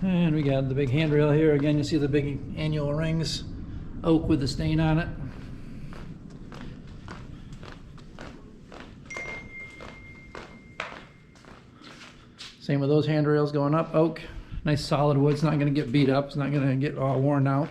And we got the big handrail here. Again, you see the big annual rings, oak with the stain on it. Same with those handrails going up, oak. Nice solid wood, it's not going to get beat up, it's not going to get all worn out.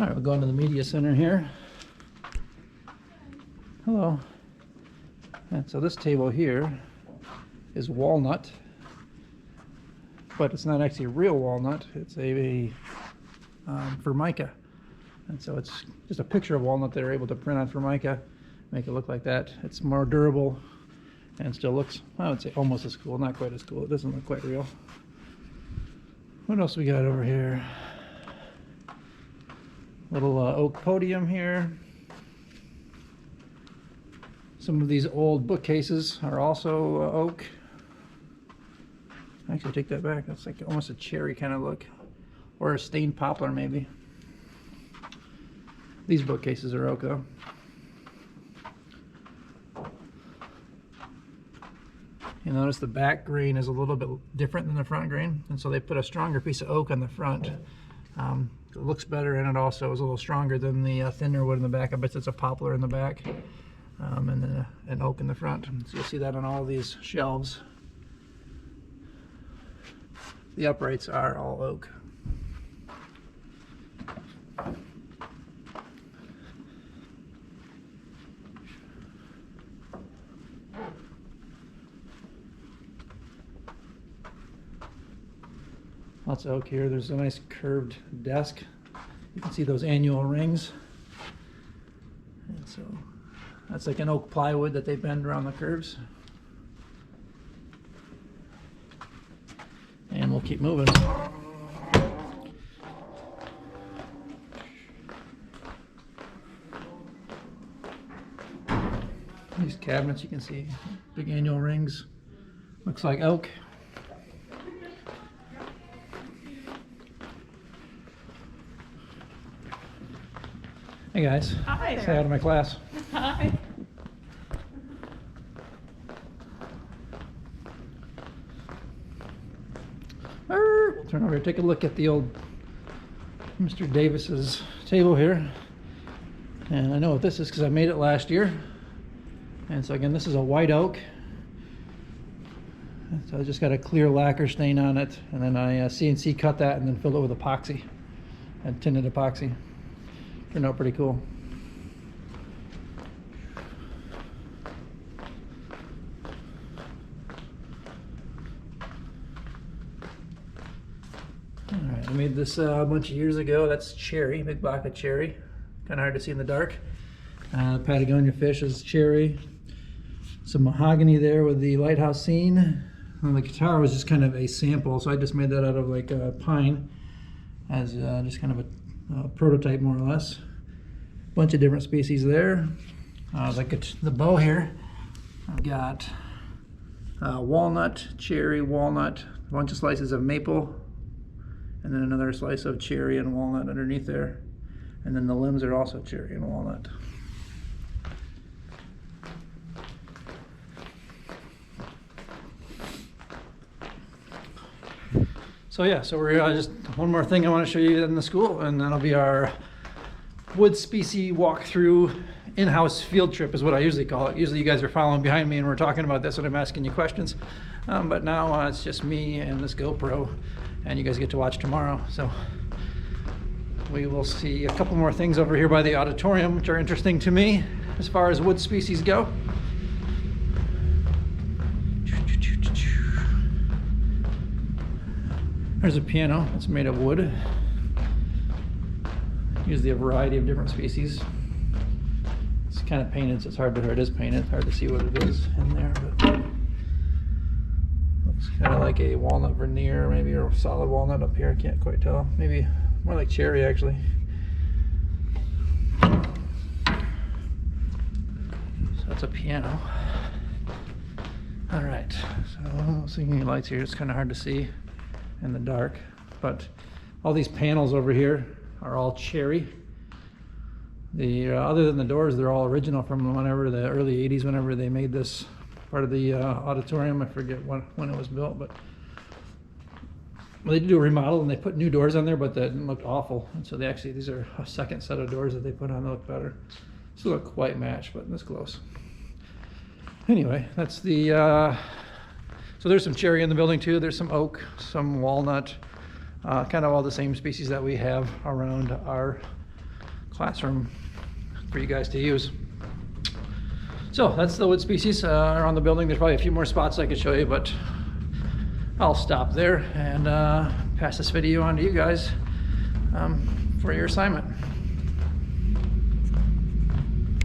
All right, we'll go into the media center here. Hello. And so this table here is walnut, but it's not actually a real walnut. It's a Formica. And so it's just a picture of walnut they're able to print on Formica, make it look like that. It's more durable and still looks, I would say, almost as cool. Not quite as cool. It doesn't look quite real. What else we got over here? Little oak podium here. Some of these old bookcases are also oak. Actually, take that back. That's like almost a cherry kind of look, or a stained poplar maybe. These bookcases are oak though. You notice the back grain is a little bit different than the front grain, and so they put a stronger piece of oak on the front. It looks better, and it also is a little stronger than the thinner wood in the back. I bet it's a poplar in the back, and then an oak in the front. So you'll see that on all these shelves. The uprights are all oak. Lots of oak here. There's a nice curved desk. You can see those annual rings. And so that's like an oak plywood that they bend around the curves. And we'll keep moving. These cabinets, you can see big annual rings. Looks like oak. Hey guys. Hi there. Say hi to my class. Hi. We'll turn over here, take a look at the old Mr. Davis's table here. And I know what this is because I made it last year. And so again, this is a white oak. So I just got a clear lacquer stain on it, and then I CNC cut that and then filled it with epoxy and tinted epoxy. Turned out pretty cool. Alright, I made this a bunch of years ago. That's cherry, big block of cherry. Kind of hard to see in the dark. Patagonia fish is cherry. Some mahogany there with the lighthouse scene. And the guitar was just kind of a sample, so I just made that out of like pine as just kind of a prototype, more or less. Bunch of different species there. Like the bow here, I've got walnut, cherry, walnut, a bunch of slices of maple, and then another slice of cherry and walnut underneath there. And then the limbs are also cherry and walnut. So yeah, so we're just one more thing I want to show you in the school, and that'll be our wood species walkthrough in-house field trip is what I usually call it. Usually you guys are following behind me and we're talking about this and I'm asking you questions. But now it's just me and this GoPro, and you guys get to watch tomorrow. So we will see a couple more things over here by the auditorium, which are interesting to me as far as wood species go. There's a piano. It's made of wood. Usually a variety of different species. It's kind of painted, so it's hard to, it is painted. It's hard to see what it is in there, but looks kind of like a walnut veneer, maybe, or solid walnut up here. I can't quite tell. Maybe more like cherry, actually. piano. All right, so seeing any lights here, it's kind of hard to see in the dark, but all these panels over here are all cherry. The other than the doors, they're all original from whenever the early 80s, whenever they made this part of the auditorium. I forget when it was built, but they did do a remodel and they put new doors on there, but that looked awful. And so these are a second set of doors that they put on that look better. Still look quite matched, but this close. Anyway, that's the, so there's some cherry in the building too. There's some oak, some walnut, kind of all the same species that we have around our classroom for you guys to use. So that's the wood species around the building. There's probably a few more spots I could show you, but I'll stop there and pass this video on to you guys for your assignment.